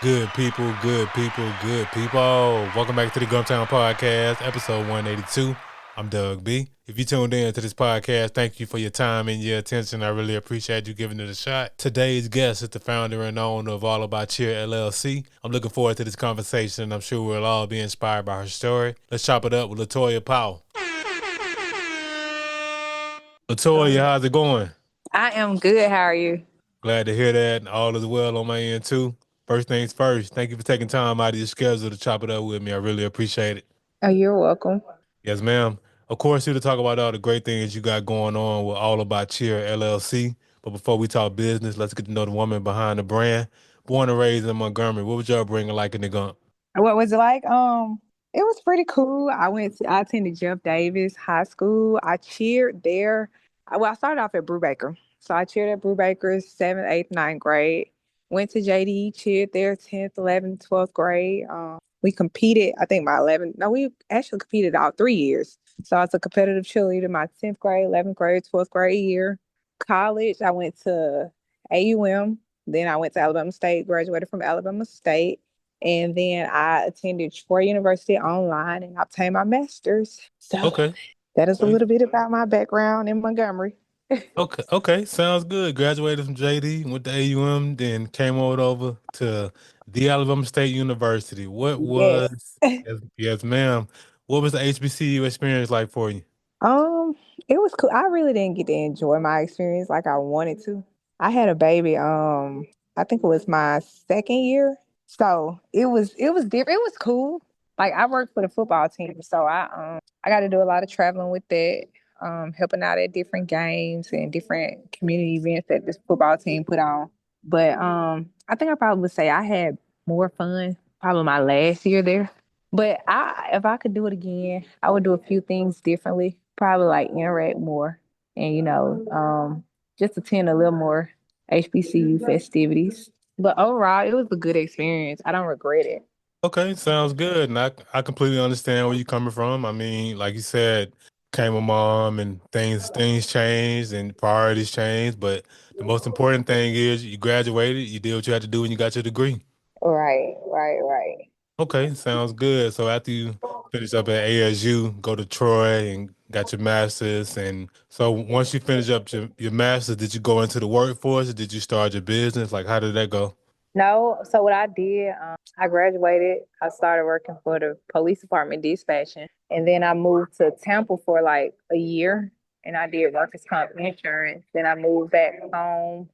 Good people, good people, good people. Welcome back to the Gumtown Podcast, episode 182. I'm Doug B. If you tuned in to this podcast, thank you for your time and your attention. I really appreciate you giving it a shot. Today's guest is the founder and owner of All About Cheer LLC. I'm looking forward to this conversation. I'm sure we'll all be inspired by her story. Let's chop it up with LaToya Powell. LaToya, how's it going? I am good. How are you? Glad to hear that. And all is well on my end, too. First things first, thank you for taking time out of your schedule to chop it up with me. I really appreciate it. Oh, you're welcome. Yes, ma'am. Of course, here to talk about all the great things you got going on with All About Cheer LLC. But before we talk business, let's get to know the woman behind the brand. Born and raised in Montgomery, what was your bringing like in the Gump? What was it like? It was pretty cool. I attended Jeff Davis High School. I cheered there. I started off at Brubaker. So I cheered at Brubaker 7th, 8th, 9th grade. Went to JD, cheered there 10th, 11th, 12th grade. We competed, I think my 11th, no, we actually competed all 3 years. So I was a competitive cheerleader my 10th grade, 11th grade, 12th grade year. College, I went to AUM. Then I went to Alabama State, graduated from Alabama State. And then I attended Troy University online and obtained my master's. So Okay. that is a Okay. little bit about my background in Montgomery. Okay. Okay. Sounds good. Graduated from JD, went to AUM, then came over to the Alabama State University. What Yes. was, yes, ma'am. What was the HBCU experience like for you? Um, it was cool. I really didn't get to enjoy my experience like I wanted to. I had a baby, I think it was my second year. So it was different. It was cool. Like I worked for the football team, so I got to do a lot of traveling with that, helping out at different games and different community events that this football team put on. But I think I probably would say I had more fun probably my last year there. But if I could do it again, I would do a few things differently. Probably like interact more and just attend a little more HBCU festivities. But overall, it was a good experience. I don't regret it. Okay, sounds good. And I completely understand where you're coming from. I mean, like you said, came a mom and things changed and priorities changed. But the most important thing is you graduated, you did what you had to do, and you got your degree. Right, right, right. Okay, sounds good. So after you finish up at ASU, go to Troy and got your master's. And so once you finish up your master's, did you go into the workforce or did you start your business? Like, how did that go? No, so what I did, I graduated. I started working for the police department dispatching, and then I moved to Tampa for like a year, and I did workers' comp insurance. Then I moved back home.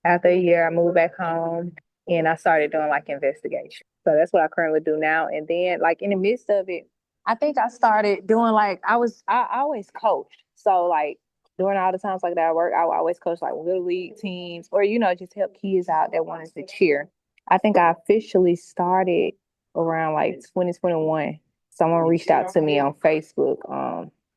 After a year, I moved back home, and I started doing like investigation. So that's what I currently do now. And then, like in the midst of it, I think I started doing like I always coached. So like during all the times like that I work, I would always coach like little league teams or, just help kids out that wanted to cheer. I think I officially started around like 2021. Someone reached out to me on Facebook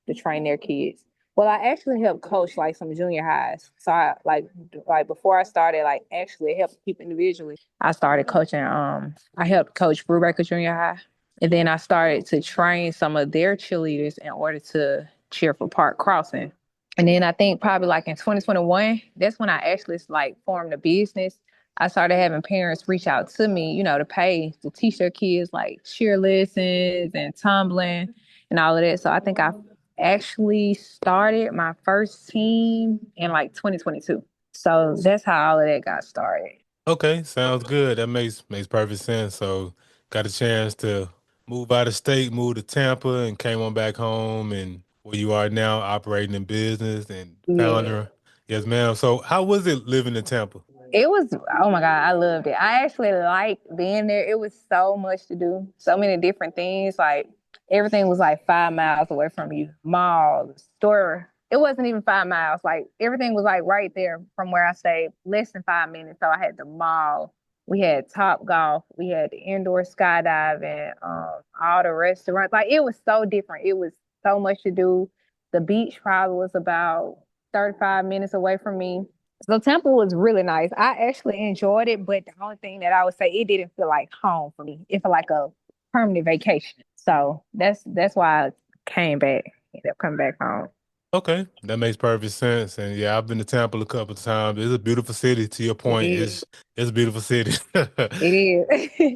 to train their kids. Well, I actually helped coach like some junior highs. So I like before I started like actually helping people individually. I started coaching. I helped coach Brubaker Junior High, and then I started to train some of their cheerleaders in order to cheer for Park Crossing. And then I think probably like in 2021, that's when I actually like formed a business. I started having parents reach out to me, to pay to teach their kids like cheer lessons and tumbling and all of that. So I think I actually started my first team in like 2022. So that's how all of that got started. Okay, sounds good. That makes perfect sense. So got a chance to move out of state, move to Tampa, and came on back home, and where you are now, operating in business and Yeah. founder. Yes, ma'am. So how was it living in Tampa? It was, oh my God, I loved it. I actually liked being there. It was so much to do, so many different things. Like everything was like 5 miles away from you. Mall, store. It wasn't even 5 miles. Like everything was like right there from where I stayed, less than 5 minutes. So I had the mall. We had Top Golf. We had the indoor skydiving, all the restaurants. Like it was so different. It was so much to do. The beach probably was about 35 minutes away from me. So Temple was really nice. I actually enjoyed it, but the only thing that I would say it didn't feel like home for me. It felt like a permanent vacation. So that's why I came back, ended up coming back home. Okay, that makes perfect sense. And yeah, I've been to Tampa a couple of times. It's a beautiful city. To your It point, is. it's a beautiful city. It is.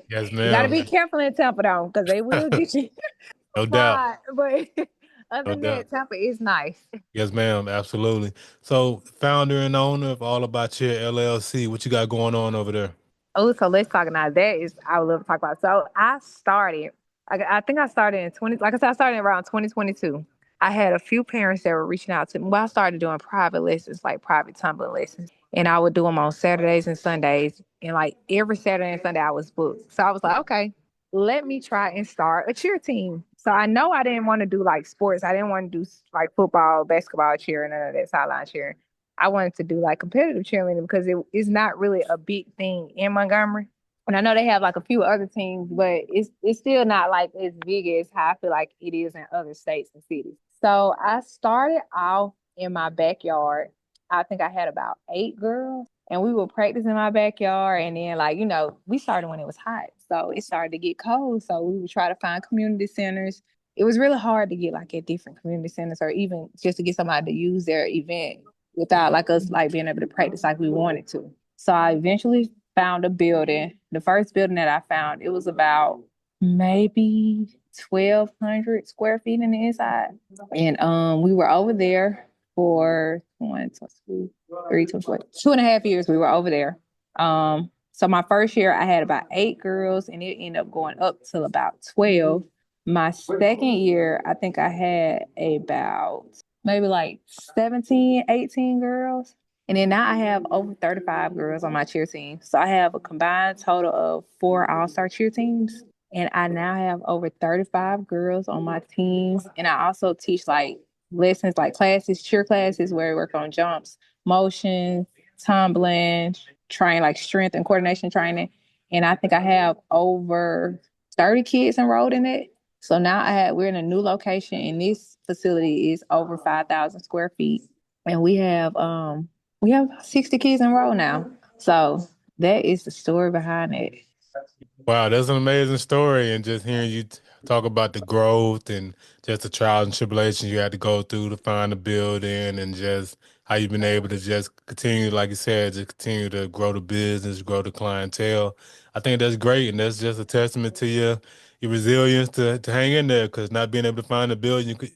Yes, You got to be ma'am. careful in Tampa though, because they will get you No doubt. fried. But other No than doubt. that, Tampa is nice. Yes, ma'am. Absolutely. So, founder and owner of All About Your LLC, what you got going on over there? Oh, so let's talk now. That is, I would love to talk about. So I started, I think I started in 20, like I said, I started around 2022. I had a few parents that were reaching out to me. Well, I started doing private lessons, like private tumbling lessons. And I would do them on Saturdays and Sundays. And like every Saturday and Sunday, I was booked. So I was like, okay, let me try and start a cheer team. So I know I didn't want to do like sports. I didn't want to do like football, basketball cheer, and none of that sideline cheer. I wanted to do like competitive cheerleading because it is not really a big thing in Montgomery. And I know they have like a few other teams, but it's still not like as big as how I feel like it is in other states and cities. So I started off in my backyard. I think I had about 8 girls, and we would practice in my backyard. And then, like, we started when it was hot. So it started to get cold. So we would try to find community centers. It was really hard to get like at different community centers or even just to get somebody to use their event without like us like being able to practice like we wanted to. So I eventually found a building. The first building that I found, it was about maybe 1,200 square feet in the inside. And we were over there for 2.5 years. We were over there. So my first year I had about 8 girls and it ended up going up to about 12. My second year, I think I had about maybe like 17, 18 girls. And then now I have over 35 girls on my cheer team. So I have a combined total of 4 all-star cheer teams. And I now have over 35 girls on my teams. And I also teach like lessons, like classes, cheer classes where we work on jumps, motion, tumbling, train like strength and coordination training. And I think I have over 30 kids enrolled in it. So now we're in a new location and this facility is over 5,000 square feet. And we have 60 kids enrolled now. So that is the story behind it. Wow, that's an amazing story. And just hearing you talk about the growth and just the trials and tribulations you had to go through to find a building and just how you've been able to just continue, like you said, to continue to grow the business, grow the clientele. I think that's great. And that's just a testament to your resilience to hang in there because not being able to find a building, you could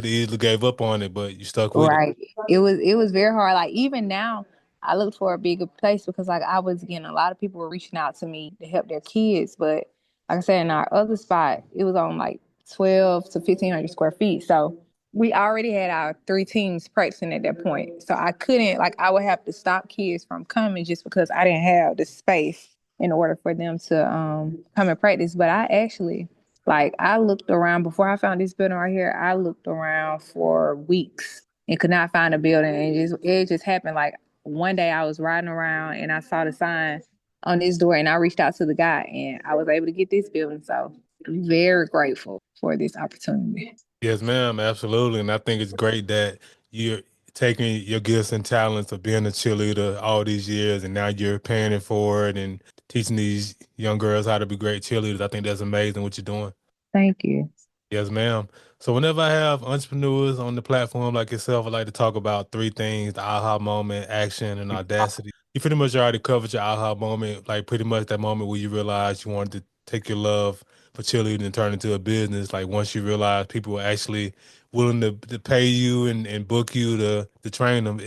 have easily gave up on it, but you stuck with it. Right. It was very hard. Like even now, I looked for a bigger place because like I was getting a lot of people were reaching out to me to help their kids. But like I said, in our other spot, it was on like 12 to 1,500 square feet. So we already had our 3 teams practicing at that point. So I couldn't like I would have to stop kids from coming just because I didn't have the space in order for them to come and practice. But I actually like I looked around before I found this building right here. I looked around for weeks and could not find a building. And it just happened like one day I was riding around and I saw the sign on this door and I reached out to the guy and I was able to get this building. So I'm very grateful for this opportunity. Yes, ma'am, absolutely. And I think it's great that you're taking your gifts and talents of being a cheerleader all these years and now you're paying it forward and teaching these young girls how to be great cheerleaders. I think that's amazing what you're doing. Thank you. Yes, ma'am. So whenever I have entrepreneurs on the platform like yourself, I like to talk about three things: the aha moment, action, and audacity. You pretty much already covered your aha moment, like pretty much that moment where you realized you wanted to take your love for cheerleading and turn it into a business. Like once you realize people were actually willing to pay you and book you to train them,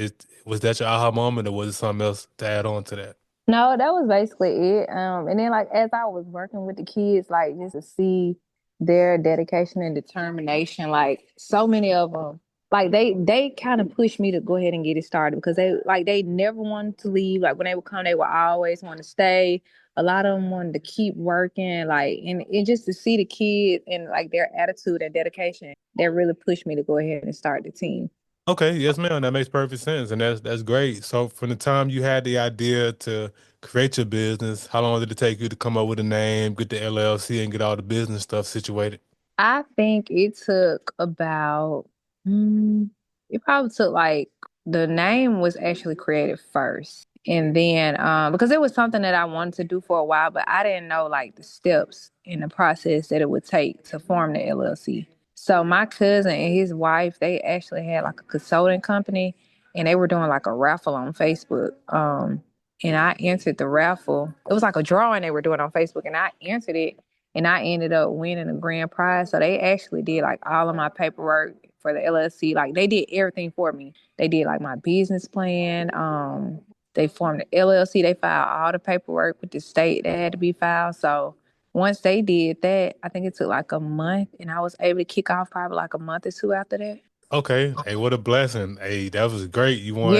was that your aha moment or was it something else to add on to that? No, that was basically it. And then like as I was working with the kids, like just to see their dedication and determination, like so many of them, like they kind of pushed me to go ahead and get it started because they never wanted to leave. Like when they would come, they would always want to stay. A lot of them wanted to keep working, like and just to see the kids and like their attitude and dedication, that really pushed me to go ahead and start the team. Okay, yes, ma'am. That makes perfect sense, and that's great. So, from the time you had the idea to create your business, how long did it take you to come up with a name, get the LLC, and get all the business stuff situated? I think it took about, mm, it probably took like, the name was actually created first. And then, because it was something that I wanted to do for a while, but I didn't know like the steps in the process that it would take to form the LLC. So my cousin and his wife, they actually had like a consulting company, and they were doing like a raffle on Facebook. And I entered the raffle. It was like a drawing they were doing on Facebook, and I entered it, and I ended up winning a grand prize. So they actually did like all of my paperwork for the LLC. Like they did everything for me. They did like my business plan. They formed the LLC. They filed all the paperwork with the state that had to be filed. So once they did that, I think it took like a month, and I was able to kick off probably like a month or two after that. Okay. Hey, what a blessing. Hey, that was great. Yes. You won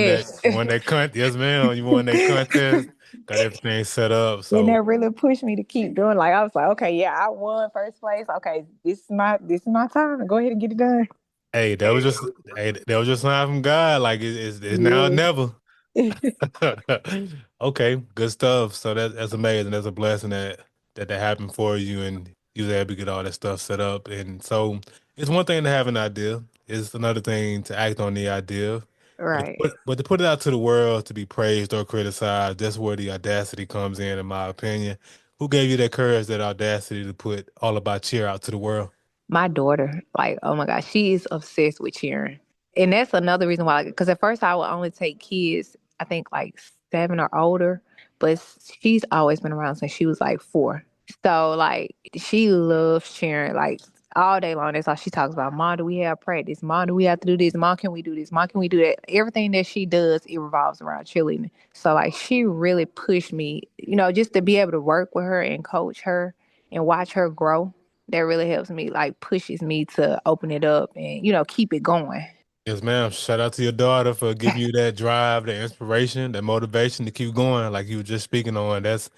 that yes, ma'am. You won that contest. Got everything set up. And So that really pushed me to keep doing. Like I was like, okay, yeah, I won first place. Okay, this is my time to go ahead and get it done. hey, that was just a sign from God. Like it's now or Yes. never. Okay, good stuff. So that's amazing. That's a blessing that happened for you, and you was able to get all that stuff set up. And so it's one thing to have an idea. It's another thing to act on the idea. Right. But to put it out to the world to be praised or criticized, that's where the audacity comes in my opinion. Who gave you that courage, that audacity to put all about cheer out to the world? My daughter, like, oh my gosh, she is obsessed with cheering. And that's another reason why, because at first I would only take kids, I think like 7 or older, but she's always been around since she was like 4. So, like, she loves cheering, like, all day long. That's all she talks about. Mom, do we have practice? Mom, do we have to do this? Mom, can we do this? Mom, can we do that? Everything that she does, it revolves around cheerleading. So, like, she really pushed me, just to be able to work with her and coach her and watch her grow. That really helps me, like pushes me to open it up and keep it going. Yes, ma'am. Shout out to your daughter for giving you that drive, that inspiration, that motivation to keep going, like you were just speaking on. That's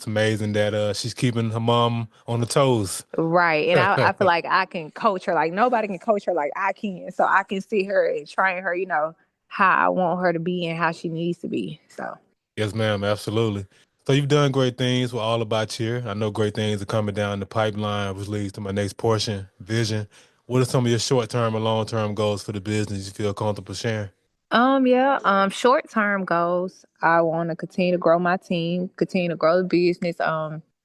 amazing that she's keeping her mom on the toes. Right. And I feel like I can coach her. Like nobody can coach her like I can. So I can see her and train her, how I want her to be and how she needs to be. So Yes, ma'am. Absolutely. So you've done great things with All About Cheer. I know great things are coming down the pipeline, which leads to my next portion, vision. What are some of your short-term and long-term goals for the business you feel comfortable sharing? Yeah, short term goals. I want to continue to grow my team, continue to grow the business.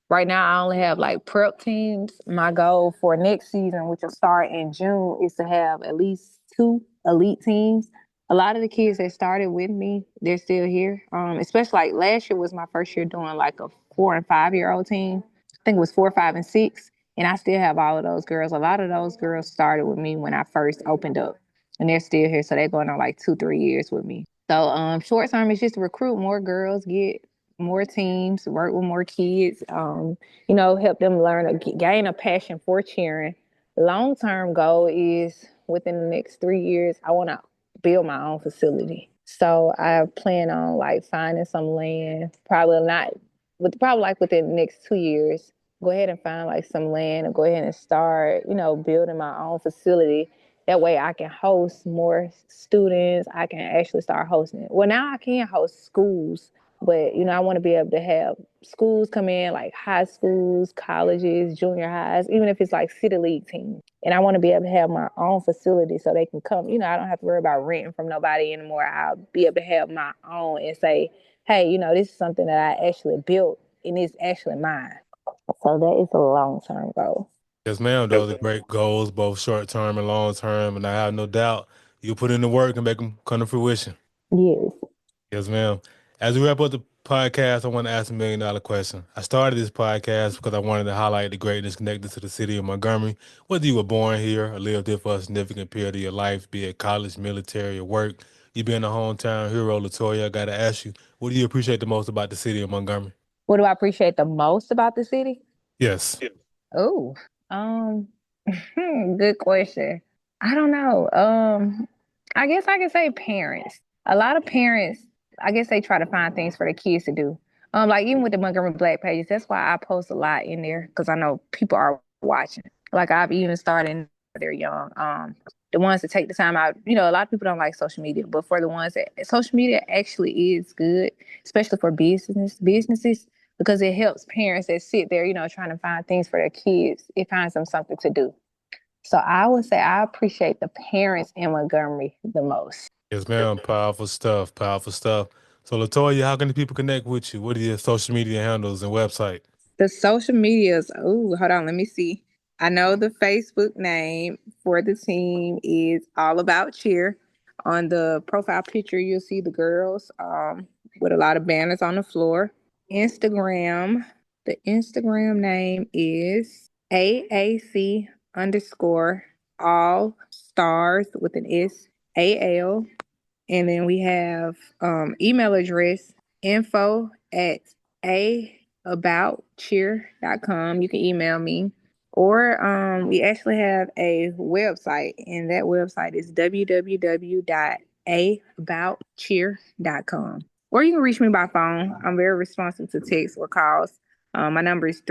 Right now I only have like prep teams. My goal for next season, which will start in June, is to have at least 2 elite teams. A lot of the kids that started with me, they're still here. Especially like last year was my first year doing like a 4 and 5 year old team. I think it was 4, 5, and 6. And I still have all of those girls. A lot of those girls started with me when I first opened up, and they're still here. So they're going on like 2, 3 years with me. So short term is just to recruit more girls, get more teams, work with more kids, help them learn, gain a passion for cheering. Long term goal is within the next 3 years, I want to build my own facility. So I plan on like finding some land, probably not, with probably like within the next 2 years. Go ahead and find like some land and go ahead and start, building my own facility. That way I can host more students. I can actually start hosting it. Well, now I can host schools, but I want to be able to have schools come in, like high schools, colleges, junior highs, even if it's like city league teams. And I want to be able to have my own facility so they can come. I don't have to worry about renting from nobody anymore. I'll be able to have my own and say, hey, this is something that I actually built and it's actually mine. So that is a long term goal. Yes, ma'am. Those are great goals, both short-term and long-term, and I have no doubt you'll put in the work and make them come to fruition. Yes. Yes, ma'am. As we wrap up the podcast, I want to ask $1 million question. I started this podcast because I wanted to highlight the greatness connected to the city of Montgomery. Whether you were born here or lived here for a significant period of your life, be it college, military, or work, you being a hometown hero, LaToya, I got to ask you, what do you appreciate the most about the city of Montgomery? What do I appreciate the most about the city? Yes. Oh, um, good question. I don't know. I guess I can say parents. A lot of parents, I guess they try to find things for their kids to do. Like even with the Montgomery Black pages, that's why I post a lot in there because I know people are watching. Like I've even started they're young. The ones that take the time out, a lot of people don't like social media, but for the ones that social media actually is good, especially for businesses, because it helps parents that sit there, trying to find things for their kids. It finds them something to do. So I would say I appreciate the parents in Montgomery the most. Yes, ma'am. Powerful stuff. Powerful stuff. So, LaToya, how can the people connect with you? What are your social media handles and website? The social medias, oh, hold on, let me see. I know the Facebook name for the team is All About Cheer. On the profile picture, you'll see the girls with a lot of banners on the floor. Instagram, the Instagram name is AAC underscore all stars with an SAL. And then we have email address info at aboutcheer.com. You can email me. Or we actually have a website, and that website is www.aboutcheer.com. Or you can reach me by phone. I'm very responsive to texts or calls. My number is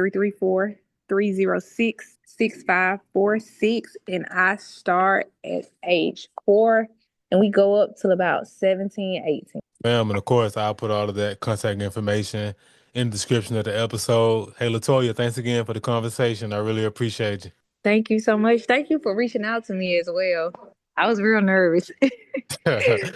334-306-6546, and I start at age 4 and we go up till about 17, 18. Ma'am, and of course, I'll put all of that contact information in the description of the episode. Hey, LaToya, thanks again for the conversation. I really appreciate you. Thank you so much. Thank you for reaching out to me as well. I was real nervous. Yes,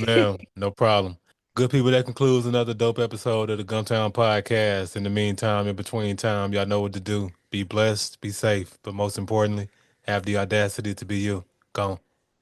ma'am. No problem. Good people, that concludes another dope episode of the Gumtown Podcast. In the meantime, in between time, y'all know what to do. Be blessed, be safe, but most importantly, have the audacity to be you. Gone.